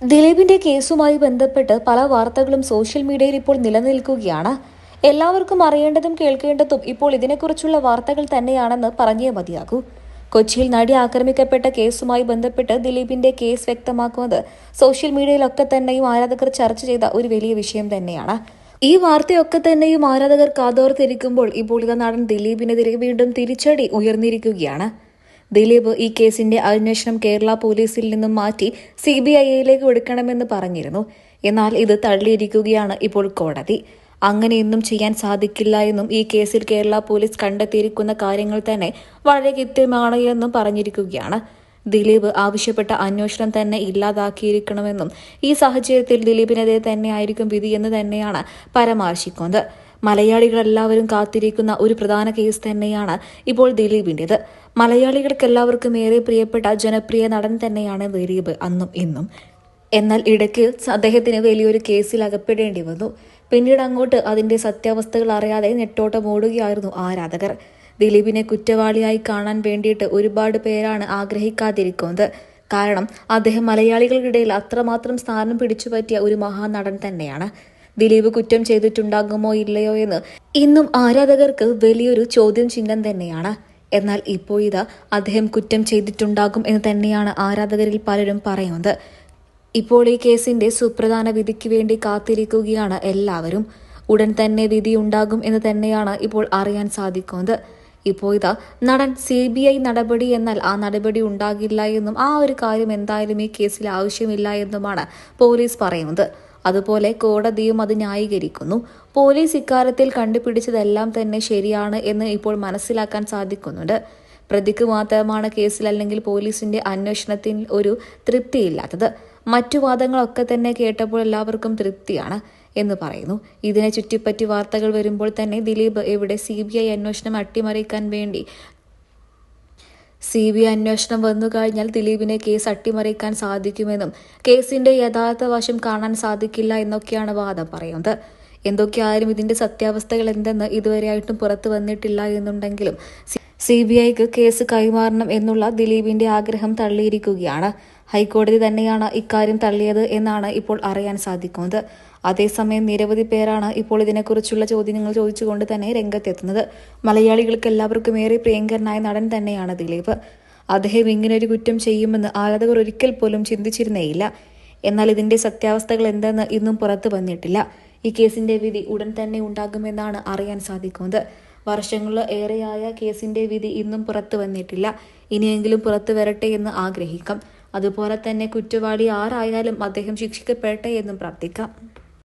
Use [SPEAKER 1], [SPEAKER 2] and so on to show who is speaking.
[SPEAKER 1] ദിലീപിന്റെ കേസുമായി ബന്ധപ്പെട്ട് പല വാർത്തകളും സോഷ്യൽ മീഡിയയിൽ ഇപ്പോൾ നിലനിൽക്കുകയാണ്. എല്ലാവർക്കും അറിയേണ്ടതും കേൾക്കേണ്ടതും ഇപ്പോൾ ഇതിനെക്കുറിച്ചുള്ള വാർത്തകൾ തന്നെയാണെന്ന് പറഞ്ഞേ മതിയാകൂ. കൊച്ചിയിൽ നടി ആക്രമിക്കപ്പെട്ട കേസുമായി ബന്ധപ്പെട്ട് ദിലീപിന്റെ കേസ് വ്യക്തമാക്കുന്നത് സോഷ്യൽ മീഡിയയിലൊക്കെ തന്നെയും ആരാധകർ ചർച്ച ചെയ്ത ഒരു വലിയ വിഷയം തന്നെയാണ്. ഈ വാർത്തയൊക്കെ തന്നെയും ആരാധകർ കാതോർത്തിരിക്കുമ്പോൾ ഇപ്പോൾ ഇതാ നടൻ ദിലീപിനെതിരെ വീണ്ടും തിരിച്ചടി ഉയർന്നിരിക്കുകയാണ്. ദിലീപ് ഈ കേസിന്റെ അന്വേഷണം കേരള പോലീസിൽ നിന്നും മാറ്റി CBIയിലേക്ക് കൊടുക്കണമെന്ന് പറഞ്ഞിരുന്നു. എന്നാൽ ഇത് തള്ളിയിരിക്കുകയാണ് ഇപ്പോൾ കോടതി. അങ്ങനെയൊന്നും ചെയ്യാൻ സാധിക്കില്ല എന്നും ഈ കേസിൽ കേരള പോലീസ് കണ്ടെത്തിയിരിക്കുന്ന കാര്യങ്ങൾ തന്നെ വളരെ കൃത്യമാണ് എന്നും പറഞ്ഞിരിക്കുകയാണ്. ദിലീപ് ആവശ്യപ്പെട്ട അന്വേഷണം തന്നെ ഇല്ലാതാക്കിയിരിക്കണമെന്നും ഈ സാഹചര്യത്തിൽ ദിലീപിനെതിരെ തന്നെയായിരിക്കും വിധിയെന്ന് തന്നെയാണ് പരാമർശിക്കുന്നത്. മലയാളികളെല്ലാവരും കാത്തിരിക്കുന്ന ഒരു പ്രധാന കേസ് തന്നെയാണ് ഇപ്പോൾ ദിലീപിന്റേത്. മലയാളികൾക്കെല്ലാവർക്കും ഏറെ പ്രിയപ്പെട്ട ജനപ്രിയ നടൻ തന്നെയാണ് ദിലീപ് അന്നും ഇന്നും. എന്നാൽ ഇടയ്ക്ക് അദ്ദേഹത്തിന് വലിയൊരു കേസിൽ അകപ്പെടേണ്ടി വന്നു. പിന്നീട് അങ്ങോട്ട് അതിന്റെ സത്യാവസ്ഥകൾ അറിയാതെ നെട്ടോട്ടം ഓടുകയായിരുന്നു ആരാധകർ. ദിലീപിനെ കുറ്റവാളിയായി കാണാൻ വേണ്ടിയിട്ട് ഒരുപാട് പേരാണ് ആഗ്രഹിക്കാതിരിക്കുന്നത്. കാരണം അദ്ദേഹം മലയാളികൾക്കിടയിൽ അത്രമാത്രം സ്ഥാനം പിടിച്ചുപറ്റിയ ഒരു മഹാനടൻ തന്നെയാണ്. ദിലീപ് കുറ്റം ചെയ്തിട്ടുണ്ടാകുമോ ഇല്ലയോ എന്ന് ഇന്നും ആരാധകർക്ക് വലിയൊരു ചോദ്യം ചിഹ്നം തന്നെയാണ്. എന്നാൽ ഇപ്പോൾ ഇതാ അദ്ദേഹം കുറ്റം ചെയ്തിട്ടുണ്ടാകും എന്ന് തന്നെയാണ് ആരാധകരിൽ പലരും പറയുന്നത്. ഇപ്പോൾ ഈ കേസിന്റെ സുപ്രധാന വിധിക്ക് വേണ്ടി കാത്തിരിക്കുകയാണ് എല്ലാവരും. ഉടൻ തന്നെ വിധി ഉണ്ടാകും എന്ന് തന്നെയാണ് ഇപ്പോൾ അറിയാൻ സാധിക്കുന്നത്. ഇപ്പോൾ ഇതാ നടൻ CBI നടപടി എന്നാൽ ആ നടപടി ഉണ്ടാകില്ല എന്നും ആ ഒരു കാര്യം എന്തായാലും ഈ കേസിൽ ആവശ്യമില്ല എന്നുമാണ് പോലീസ് പറയുന്നത്. അതുപോലെ കോടതിയും അത് ന്യായീകരിക്കുന്നു. പോലീസ് ഇക്കാര്യത്തിൽ കണ്ടുപിടിച്ചതെല്ലാം തന്നെ ശരിയാണ് എന്ന് ഇപ്പോൾ മനസ്സിലാക്കാൻ സാധിക്കുന്നുണ്ട്. പ്രതിക്ക് മാത്രമാണ് കേസിൽ അല്ലെങ്കിൽ പോലീസിന്റെ അന്വേഷണത്തിൽ ഒരു തൃപ്തിയില്ലാത്തത്. മറ്റു വാദങ്ങളൊക്കെ തന്നെ കേട്ടപ്പോൾ എല്ലാവർക്കും തൃപ്തിയാണ് എന്ന് പറയുന്നു. ഇതിനെ ചുറ്റിപ്പറ്റി വാർത്തകൾ വരുമ്പോൾ തന്നെ ദിലീപ് എവിടെ CBI അന്വേഷണം അട്ടിമറിക്കാൻ വേണ്ടി CBI അന്വേഷണം വന്നു കഴിഞ്ഞാൽ ദിലീപിനെ കേസ് അട്ടിമറിക്കാൻ സാധിക്കുമെന്നും കേസിന്റെ യഥാർത്ഥ വശം കാണാൻ സാധിക്കില്ല എന്നൊക്കെയാണ് വാദം പറയുന്നത്. എന്തൊക്കെയായാലും ഇതിന്റെ സത്യാവസ്ഥകൾ എന്തെന്ന് ഇതുവരെയായിട്ടും പുറത്തു വന്നിട്ടില്ല എന്നുണ്ടെങ്കിലും CBIക്ക് കേസ് കൈമാറണം എന്നുള്ള ദിലീപിന്റെ ആഗ്രഹം തള്ളിയിരിക്കുകയാണ്. ഹൈക്കോടതി തന്നെയാണ് ഇക്കാര്യം തള്ളിയത് എന്നാണ് ഇപ്പോൾ അറിയാൻ സാധിക്കുന്നത്. അതേസമയം നിരവധി പേരാണ് ഇപ്പോൾ ഇതിനെക്കുറിച്ചുള്ള ചോദ്യങ്ങൾ ചോദിച്ചുകൊണ്ട് തന്നെ രംഗത്തെത്തുന്നത്. മലയാളികൾക്ക് എല്ലാവർക്കും ഏറെ പ്രിയങ്കരനായ നടൻ തന്നെയാണ് ദിലീപ്. അദ്ദേഹം ഇങ്ങനൊരു കുറ്റം ചെയ്യുമെന്ന് ആരാധകർ ഒരിക്കൽ പോലും ചിന്തിച്ചിരുന്നേയില്ല. എന്നാൽ ഇതിന്റെ സത്യാവസ്ഥകൾ എന്തെന്ന് ഇന്നും പുറത്തു വന്നിട്ടില്ല. ഈ കേസിന്റെ വിധി ഉടൻ തന്നെ ഉണ്ടാകുമെന്നാണ് അറിയാൻ സാധിക്കുന്നത്. വർഷങ്ങളിൽ ഏറെയായ കേസിന്റെ വിധി ഇന്നും പുറത്തു വന്നിട്ടില്ല. ഇനിയെങ്കിലും പുറത്തു വരട്ടെ എന്ന് ആഗ്രഹിക്കാം. അതുപോലെ തന്നെ കുറ്റവാളി ആരായാലും അദ്ദേഹം ശിക്ഷിക്കപ്പെടട്ടെ എന്നും പ്രാർത്ഥിക്കാം.